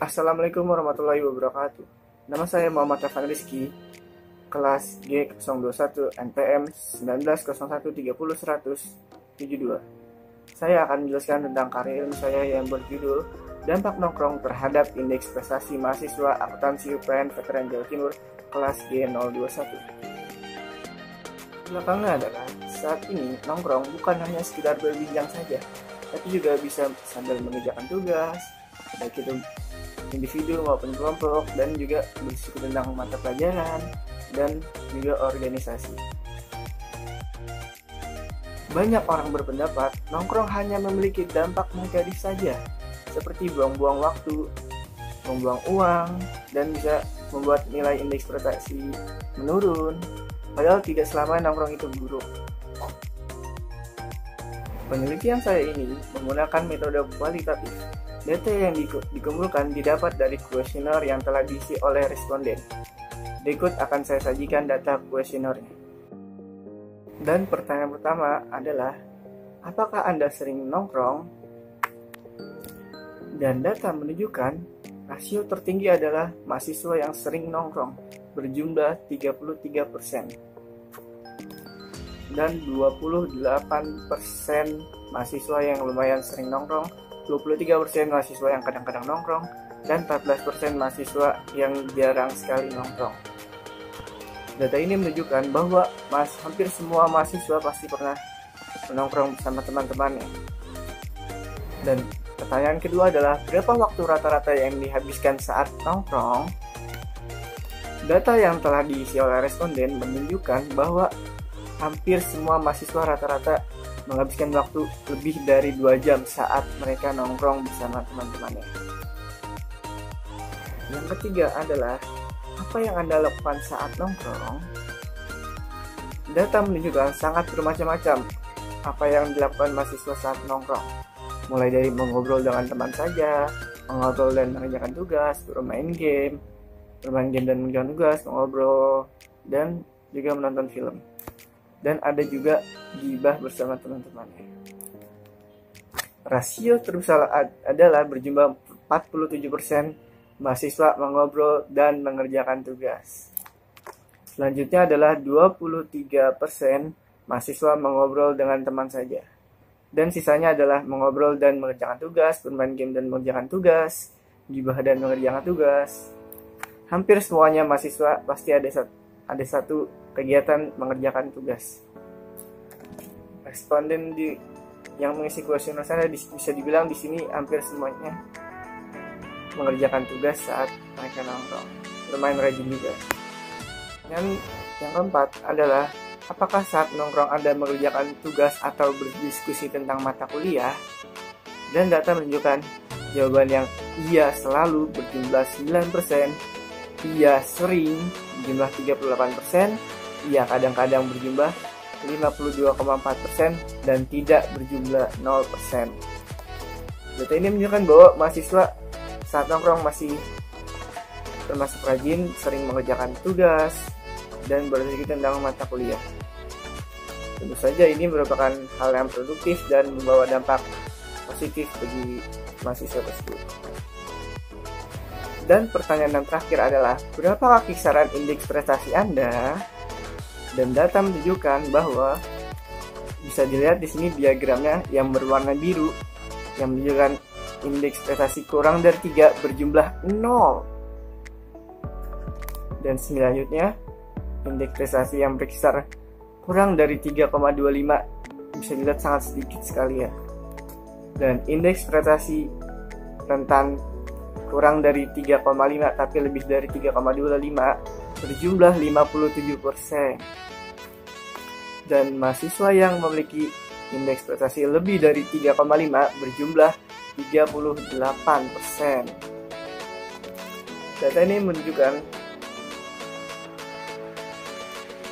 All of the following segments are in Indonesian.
Assalamualaikum warahmatullahi wabarakatuh. Nama saya Muhammad Afan Rizky, kelas G021 NPM 1901301072. Saya akan menjelaskan tentang karya ilmu saya yang berjudul Dampak Nongkrong Terhadap Indeks Prestasi Mahasiswa Akuntansi UPN Veteran Jawa Timur kelas G021. Belakangnya adalah saat ini nongkrong bukan hanya sekedar berbincang saja, tapi juga bisa sambil mengerjakan tugas, baik itu individu maupun kelompok, dan juga berdiskusi tentang mata pelajaran dan juga organisasi. Banyak orang berpendapat nongkrong hanya memiliki dampak negatif saja, seperti buang-buang waktu, membuang uang, dan bisa membuat nilai indeks prestasi menurun. Padahal tidak selamanya nongkrong itu buruk. Penelitian saya ini menggunakan metode kualitatif. Data yang dikumpulkan didapat dari kuesioner yang telah diisi oleh responden. Berikut akan saya sajikan data kuesionernya. Dan pertanyaan pertama adalah, apakah Anda sering nongkrong? Dan data menunjukkan rasio tertinggi adalah mahasiswa yang sering nongkrong, berjumlah 33%. Dan 28% mahasiswa yang lumayan sering nongkrong, 23% mahasiswa yang kadang-kadang nongkrong, dan 14% mahasiswa yang jarang sekali nongkrong. Data ini menunjukkan bahwa hampir semua mahasiswa pasti pernah menongkrong bersama teman-temannya. Dan pertanyaan kedua adalah, berapa waktu rata-rata yang dihabiskan saat nongkrong? Data yang telah diisi oleh responden menunjukkan bahwa hampir semua mahasiswa rata-rata menghabiskan waktu lebih dari 2 jam saat mereka nongkrong bersama teman-temannya. Yang ketiga adalah, apa yang Anda lakukan saat nongkrong? Data menunjukkan sangat bermacam-macam apa yang dilakukan mahasiswa saat nongkrong. Mulai dari mengobrol dengan teman saja, mengobrol dan mengerjakan tugas, bermain game dan mengerjakan tugas, mengobrol, dan juga menonton film. Dan ada juga gibah bersama teman-temannya. Rasio terbesar adalah berjumlah 47% mahasiswa mengobrol dan mengerjakan tugas. Selanjutnya adalah 23% mahasiswa mengobrol dengan teman saja. Dan sisanya adalah mengobrol dan mengerjakan tugas, bermain game dan mengerjakan tugas, gibah dan mengerjakan tugas. Hampir semuanya mahasiswa pasti ada satu kegiatan mengerjakan tugas. Responden yang mengisi kuesioner saya bisa dibilang di sini hampir semuanya mengerjakan tugas saat mereka nongkrong. Lumayan rajin juga. Dan yang keempat adalah, apakah saat nongkrong Anda mengerjakan tugas atau berdiskusi tentang mata kuliah? Dan data menunjukkan jawaban yang iya selalu berjumlah 9%, iya sering berjumlah 38%, iya kadang-kadang berjumlah 52,4%, dan tidak berjumlah 0%. Data ini menunjukkan bahwa mahasiswa saat nongkrong masih termasuk rajin, sering mengerjakan tugas, dan berdiskusi tentang mata kuliah. Tentu saja ini merupakan hal yang produktif dan membawa dampak positif bagi mahasiswa tersebut. Dan pertanyaan yang terakhir adalah, berapakah kisaran indeks prestasi Anda? Dan data menunjukkan bahwa bisa dilihat di sini diagramnya yang berwarna biru yang menunjukkan indeks prestasi kurang dari 3 berjumlah 0. Dan selanjutnya indeks prestasi yang berkisar kurang dari 3,25 bisa dilihat sangat sedikit sekali ya. Dan indeks prestasi rentan kurang dari 3,5 tapi lebih dari 3,25 berjumlah 57%. Dan mahasiswa yang memiliki indeks prestasi lebih dari 3,5 berjumlah 38%. Data ini menunjukkan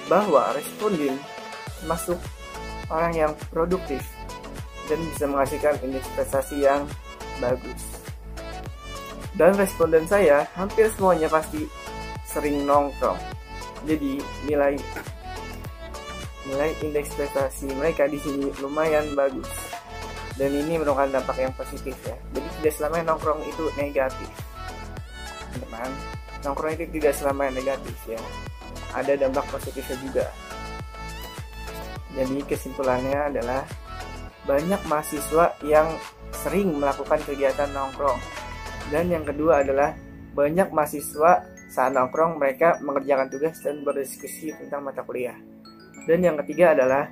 bahwa responden termasuk orang yang produktif dan bisa menghasilkan indeks prestasi yang bagus. Dan responden saya hampir semuanya pasti sering nongkrong. Jadi nilai indeks prestasi mereka di sini lumayan bagus. Dan ini merupakan dampak yang positif ya. Jadi tidak selamanya nongkrong itu negatif. teman-teman, nongkrong itu tidak selamanya negatif ya. Ada dampak positifnya juga. Jadi kesimpulannya adalah banyak mahasiswa yang sering melakukan kegiatan nongkrong. Dan yang kedua adalah banyak mahasiswa saat nongkrong mereka mengerjakan tugas dan berdiskusi tentang mata kuliah. Dan yang ketiga adalah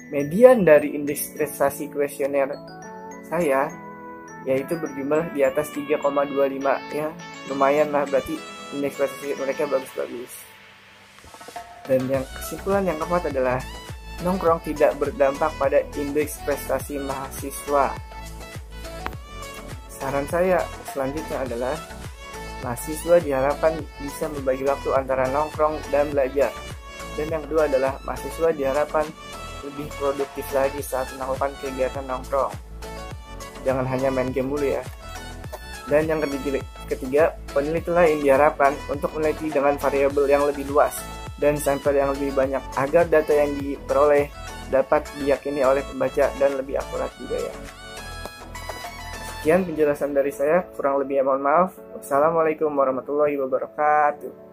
median dari indeks prestasi kuesioner saya yaitu berjumlah di atas 3,25 ya, lumayan lah, berarti indeks prestasi mereka bagus-bagus. Dan yang kesimpulan yang keempat adalah nongkrong tidak berdampak pada indeks prestasi mahasiswa. Saran saya selanjutnya adalah mahasiswa diharapkan bisa membagi waktu antara nongkrong dan belajar. Dan yang kedua adalah mahasiswa diharapkan lebih produktif lagi saat melakukan kegiatan nongkrong. Jangan hanya main game dulu ya. Dan yang ketiga, peneliti lain diharapkan untuk meneliti dengan variabel yang lebih luas dan sampel yang lebih banyak agar data yang diperoleh dapat diyakini oleh pembaca dan lebih akurat juga ya. Sekian penjelasan dari saya, kurang lebihnya mohon maaf. Wassalamualaikum warahmatullahi wabarakatuh.